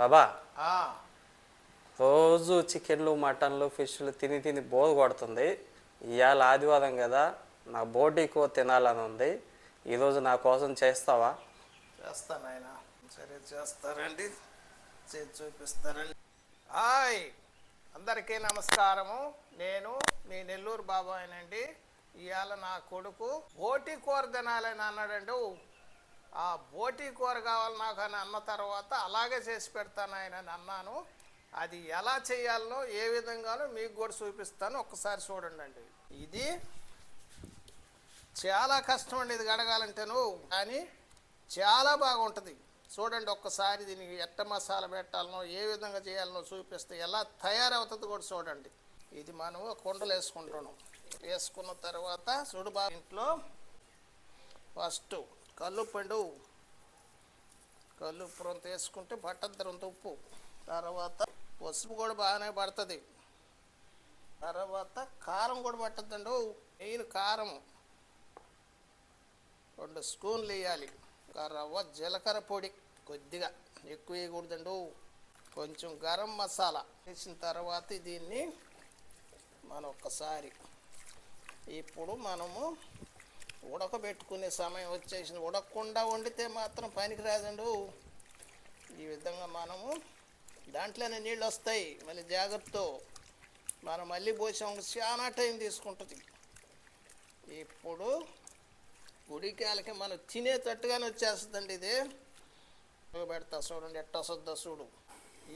బాబా ఆ, రోజు చికెన్లు మటన్లు ఫిష్లు తిని తిని బోర్ కొడుతుంది. ఇవాళ ఆదివారం కదా, నా బోటి కూర తినాలని ఉంది. ఈరోజు నా కోసం చేస్తావా? చేస్తాను ఆయన. సరే చేస్తారండి, చేసి చూపిస్తారండి. హాయ్, అందరికీ నమస్కారము. నేను మీ నెల్లూరు బాబాయినండి. ఇవాళ నా కొడుకు బోటి కూర తినాలని అన్నాడండి. ఆ బోటి కూర కావాలి నాకు అని అన్న తర్వాత అలాగే చేసి పెడతాను ఆయన అని అన్నాను. అది ఎలా చేయాలనో ఏ విధంగానో మీకు కూడా చూపిస్తాను, ఒక్కసారి చూడండి అండి. ఇది చాలా కష్టం అండి, ఇది గడగాలంటేను, కానీ చాలా బాగుంటుంది. చూడండి ఒక్కసారి దీనికి ఎట్ట మసాలా పెట్టాలనో ఏ విధంగా చేయాలనో చూపిస్తే ఎలా తయారవుతుంది కూడా చూడండి. ఇది మనం కుండలు వేసుకుంటున్నాం. వేసుకున్న తర్వాత చూడు బాగా, ఇంట్లో ఫస్ట్ కల్లుప్పండు, కల్లుప్పు వేసుకుంటే పట్టద్దంత ఉప్పు, తర్వాత పసుపు కూడా బాగానే పడుతుంది, తర్వాత కారం కూడా పట్టద్దండు. మెయిన్ కారం 2 స్పూన్లు వేయాలి. రవ్వ జీలకర్ర పొడి కొద్దిగా ఎక్కువ వేయకూడదండు. కొంచెం గరం మసాలా వేసిన తర్వాత దీన్ని మనం ఒక్కసారి ఇప్పుడు మనము ఉడకబెట్టుకునే సమయం వచ్చేసింది. ఉడకకుండా వండితే మాత్రం పనికి రాదండు. ఈ విధంగా మనము దాంట్లోనే నీళ్ళు వస్తాయి, మళ్ళీ జాగ్రత్త. మనం మళ్ళీ పోసాం, చాలా టైం తీసుకుంటుంది. ఇప్పుడు ఉడికాలకి మనం తినేటట్టుగానే వచ్చేస్తుందండి. ఇది పెడతా చూడండి ఎట్ట వస్తుందో చూడు.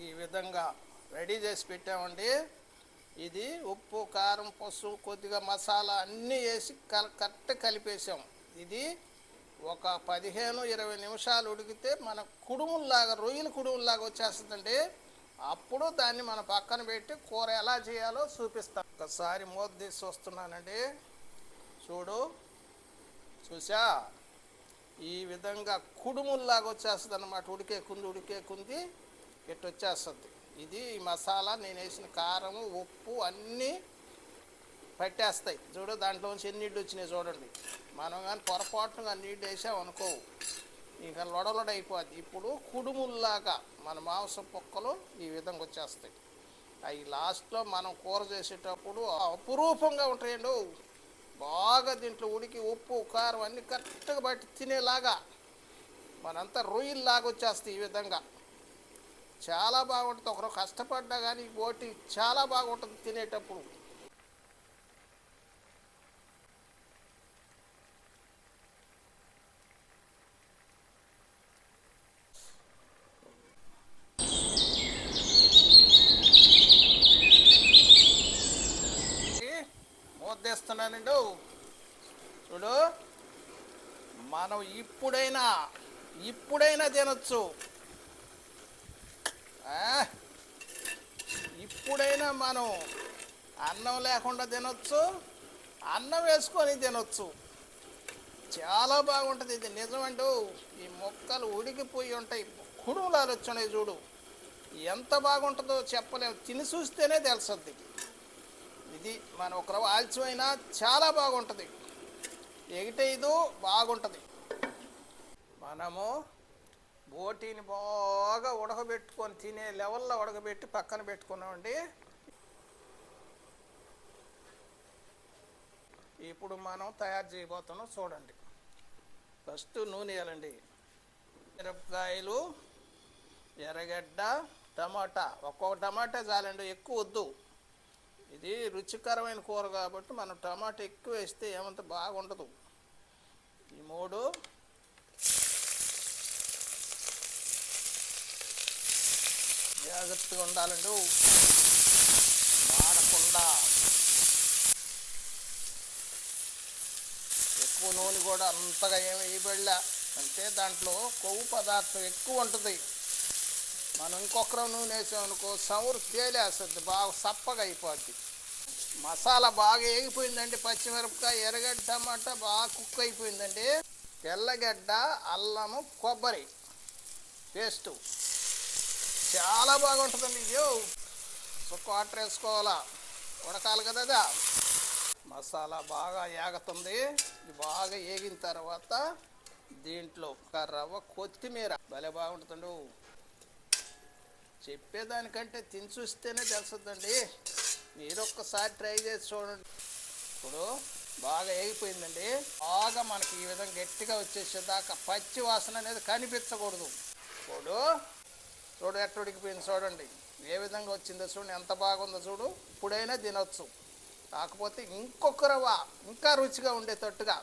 ఈ విధంగా రెడీ చేసి పెట్టామండి. ఇది ఉప్పు, కారం, పసుపు, కొద్దిగా మసాలా అన్నీ వేసి కరెక్ట్ కలిపేసాం. ఇది ఒక 15-20 నిమిషాలు ఉడికితే మన కుడుముల్లాగా, రొయ్యల కుడుముల్లాగా వచ్చేస్తుందండి. అప్పుడు దాన్ని మన పక్కన పెట్టి కూర ఎలా చేయాలో చూపిస్తాం. ఒకసారి మూత తీసి వస్తున్నానండి. చూడు, చూసా, ఈ విధంగా కుడుముల్లాగా వచ్చేస్తుంది అన్నమాట. ఉడికే కుంది ఇట్టు వచ్చేస్తుంది. ఇది ఈ మసాలా నేను వేసిన కారము, ఉప్పు అన్నీ పట్టేస్తాయి. చూడు దాంట్లోంచి ఎన్ని నీళ్ళు వచ్చినాయి చూడండి. మనం కానీ పొరపాటుగా నీళ్ళు వేసామనుకో ఇంకా లొడలొడ అయిపోద్ది. ఇప్పుడు కుడుముల్లాగా మన మాంసం పొక్కలు ఈ విధంగా వచ్చేస్తాయి. అవి లాస్ట్లో మనం కూర చేసేటప్పుడు అపురూపంగా ఉంటాయండి. బాగా దీంట్లో ఉడికి ఉప్పు, కారం అన్నీ కరెక్ట్గా బట్టి తినేలాగా మనంతా రొయ్యల్లాగా వచ్చేస్తాయి. ఈ విధంగా చాలా బాగుంటుంది. ఒకరు కష్టపడ్డా కానీ బోటి చాలా బాగుంటుంది తినేటప్పుడు. మూతేస్తున్నానండి. చూడు, మనం ఇప్పుడైనా తినొచ్చు. ఇప్పుడైనా మనం అన్నం లేకుండా తినొచ్చు, అన్నం వేసుకొని తినొచ్చు. చాలా బాగుంటుంది ఇది. నిజమంటూ ఈ మొక్కలు ఉడికిపోయి ఉంటాయి, కుడుములాలు వచ్చాయి. చూడు ఎంత బాగుంటుందో చెప్పలేము, తిని చూస్తేనే తెలుస్తుంది. ఇది మనం ఒక రవ్వ ఆల్చిపోయినా చాలా బాగుంటుంది. ఎగిటైదు బాగుంటుంది. మనము బోటీని బాగా ఉడకబెట్టుకొని తినే లెవెల్లో ఉడకబెట్టి పక్కన పెట్టుకున్నామండి. ఇప్పుడు మనం తయారు చేయబోతున్నాం చూడండి. ఫస్ట్ నూనె వేయాలండి. మిరపకాయలు, ఎర్రగడ్డ, టమాటా. ఒక్కొక్క టమాటా చాలండి, ఎక్కువ వద్దు. ఇది రుచికరమైన కూర కాబట్టి మనం టమాటా ఎక్కువ వేస్తే ఏమంత బాగుండదు. ఈ 3 జాగ్రత్తగా ఉండాలండి, మాడకుండా. ఎక్కువ నూనె కూడా అంతగా ఏమి వేయబడలే, అంటే దాంట్లో కొవ్వు పదార్థం ఎక్కువ ఉంటుంది. మనం ఇంకొకరు నూనె వేసామనుకో సౌరు తేలేస్తుంది, బాగా సప్పగా అయిపోద్ది. మసాలా బాగా వేగిపోయిందండి. పచ్చిమిరపకాయ, ఎర్రగడ్డ, టమాటా బాగా కుక్ అయిపోయిందండి. తెల్లగడ్డ, అల్లము, కొబ్బరి పేస్టు చాలా బాగుంటుందండి. ఇది సుక్క వాటర్ వేసుకోవాలా, ఉడకాలి కదా. అదా మసాలా బాగా ఏగుతుంది. ఇది బాగా ఏగిన తర్వాత దీంట్లో ఒక రవ్వ కొత్తిమీర భలే బాగుంటుందండి. చెప్పేదానికంటే తిని చూస్తేనే తెలుస్తుందండి. మీరు ఒక్కసారి ట్రై చేసి చూడండి. ఇప్పుడు బాగా వేగిపోయిందండి. బాగా మనకి ఈ విధంగా గట్టిగా వచ్చేసేదాకా పచ్చి వాసన అనేది కనిపించకూడదు. ఇప్పుడు చూడు ఎట్ట ఉడికిపోయింది చూడండి. ఏ విధంగా వచ్చిందో చూడండి, ఎంత బాగుందో చూడు. ఇప్పుడైనా తినొచ్చు. కాకపోతే ఇంకొక రవ్వ ఇంకా రుచిగా ఉండేటట్టుగా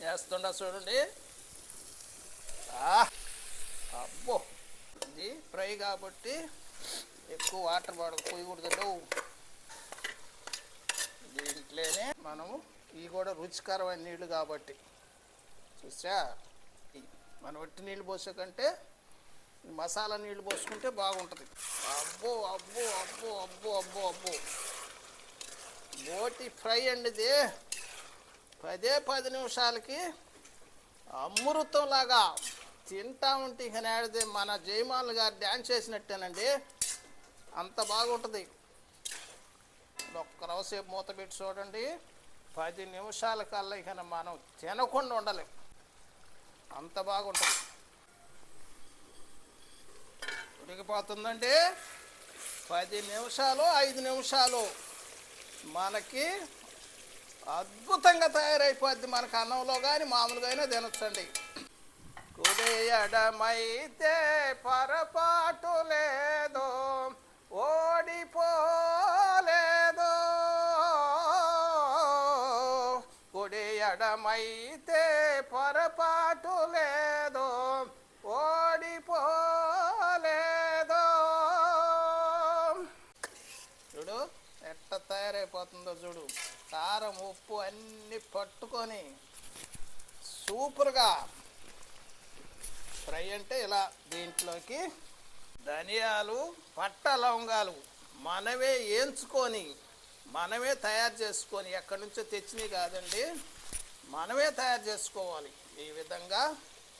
వేస్తుండ చూడండి. అబ్బో, ఇది ఫ్రై కాబట్టి ఎక్కువ వాటర్ పోయకూడదు. దీంట్లోనే మనము ఇవి కూడా రుచికరమైన నీళ్ళు కాబట్టి చూసా, మనం ఒట్టి నీళ్ళు పోసే కంటే మసాలా నీళ్ళు పోసుకుంటే బాగుంటుంది. అబ్బో అబ్బో అబ్బో అబ్బో అబ్బో అబ్బో, బోటి ఫ్రై అండి ఇది. 10 నిమిషాలకి అమృతంలాగా తింటా ఉంటే ఇక నేడితే మన జయమాల్ గారు డ్యాన్స్ చేసినట్టేనండి, అంత బాగుంటుంది. ఒక్క రవసేపు మూత పెట్టి చూడండి. 10 నిమిషాల కల్లా ఇక మనం తినకుండా ఉండలేం, అంత బాగుంటుంది. ఉడికిపోతుందండి. 10 నిమిషాలు 5 నిమిషాలు మనకి అద్భుతంగా తయారైపోద్ది. మనకు అన్నంలో కానీ మామూలుగా అయినా తినొచ్చండి. కుడియడమైతే పొరపాటు లేదు, ఓడిపోలేదు. కుడియడమైతే పొరపాటు లేదు, ఓడిపోలేదు. చూడు ఎట్ట తయారైపోతుందో చూడు. కారం ఉప్పు అన్నీ పట్టుకొని సూపర్గా ఫ్రై అంటే ఇలా. దీంట్లోకి ధనియాలు, పట్ట లవంగాలు మనమే వేయించుకొని మనమే తయారు చేసుకొని, ఎక్కడి నుంచో తెచ్చినవి కాదండి, మనమే తయారు చేసుకోవాలి. ఈ విధంగా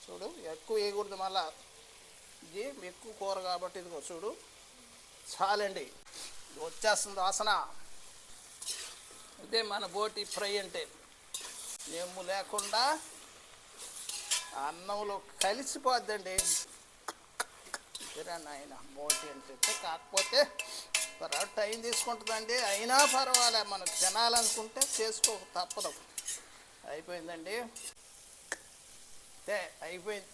చూడు, ఎక్కువ వేయకూడదు. మళ్ళా ఇది ఎక్కువ కూర కాబట్టి ఇదిగో చూడు చాలండి, వచ్చేస్తుంది వాసన. ఇదే మన బోటి ఫ్రై అంటే. నెమ్ము లేకుండా అన్నంలో కలిసిపోద్దండి. నాయన బోటి అంటే. కాకపోతే టైం తీసుకుంటుందండి, అయినా పర్వాలే, మనం తినాలనుకుంటే చేసుకో తప్పదు. అయిపోయిందండి, అయిపోయింది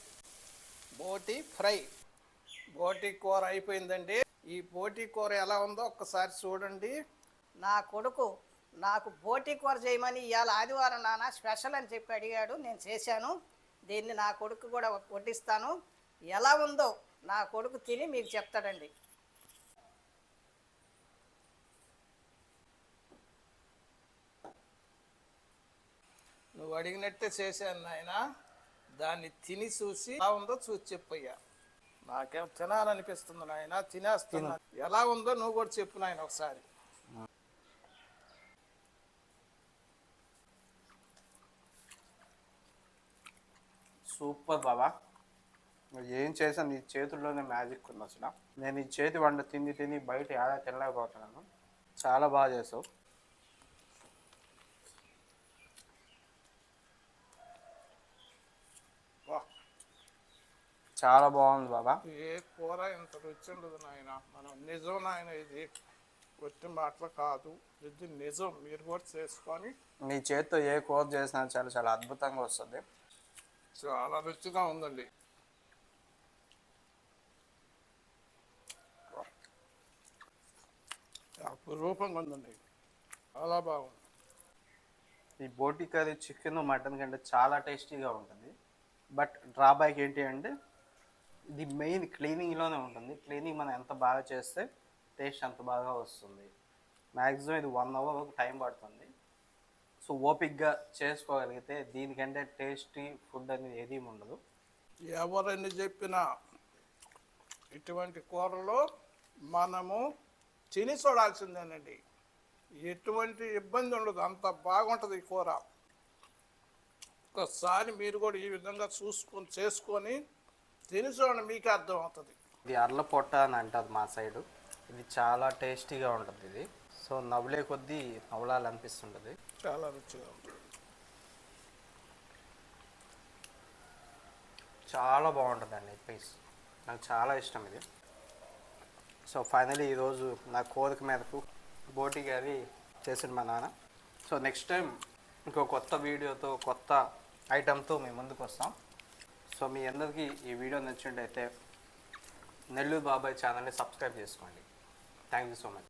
బోటి ఫ్రై. బోటి కూర అయిపోయిందండి. ఈ బోటి కూర ఎలా ఉందో ఒక్కసారి చూడండి. నా కొడుకు నాకు బోటి కూర చేయమని ఇవాళ ఆదివారం నాన్న స్పెషల్ అని చెప్పి అడిగాడు, నేను చేశాను. దీన్ని నా కొడుకు కూడా వడ్డిస్తాను. ఎలా ఉందో నా కొడుకు తిని మీకు చెప్తాడండి. నువ్వు అడిగినట్టే చేశాను నాయన. దాన్ని తిని చూసి ఎలా ఉందో చూసి చెప్పయ్యా. నాకేం తినాలనిపిస్తుంది నాయన, తినేస్తున్నా. ఎలా ఉందో నువ్వు కూడా చెప్పు నాయన ఒకసారి. సూపర్ బాబా, ఏం చేశాను, నీ చేతుల్లోనే మ్యాజిక్ ఉంది అసలు. నేను ఈ చేతి వంట తిని తిని బయట ఏడా తినలేకపోతున్నాను. చాలా బాగా చేసావు. చాలా బాగుంది బాబా. ఏ కూర ఇంత రుచి ఉండదు నాయన. మనం నిజం నాయన, ఇది ఒట్టి మాటలు కాదు, ఇది నిజం. మీరు కూడా చేసుకొని నీ చేతితో ఏ కూర చేసినా చాలా చాలా అద్భుతంగా వస్తుంది. చాలా రుచిగా ఉందండి. అపురూపంగా ఉందండి, చాలా బాగుంది. ఈ బోటి కర్రీ చికెన్ మటన్ కంటే చాలా టేస్టీగా ఉంటుంది. బట్ డ్రాబ్యాక్ ఏంటి అంటే ఇది మెయిన్ క్లీనింగ్లోనే ఉంటుంది. క్లీనింగ్ మనం ఎంత బాగా చేస్తే టేస్ట్ అంత బాగా వస్తుంది. మ్యాక్సిమం ఇది 1 అవర్ వరకు టైం పడుతుంది. సో ఓపిక్గా చేసుకోగలిగితే దీనికంటే టేస్టీ ఫుడ్ అనేది ఏదీ ఉండదు. ఎవరని చెప్పినా ఇటువంటి కూరలో మనము తిని చూడాల్సిందేనండి. ఎటువంటి ఇబ్బంది ఉండదు, అంత బాగుంటుంది ఈ కూర. ఒకసారి మీరు కూడా ఈ విధంగా చూసుకొని చేసుకొని తిని చూడండి, మీకే అర్థం అవుతుంది. ఇది అర్ల పొట్ట అని అంటారు మా సైడు. ఇది చాలా టేస్టీగా ఉంటుంది ఇది. సో నవ్వులే కొద్దీ నవ్వులాలనిపిస్తుంటుంది. చాలా రుచిగా ఉంటుంది, చాలా బాగుంటుందండి పీస్. నాకు చాలా ఇష్టం ఇది. సో ఫైనలీ ఈరోజు నా కోరిక మేరకు బోటి కర్రీ చేసిన మా నాన్న. సో నెక్స్ట్ టైం ఇంకో కొత్త వీడియోతో కొత్త ఐటెంతో మేము ముందుకు వస్తాం. సో మీ అందరికీ ఈ వీడియో నచ్చినట్టయితే నెల్లూరు బాబాయ్ ఛానల్ని సబ్స్క్రైబ్ చేసుకోండి. Thank you so much.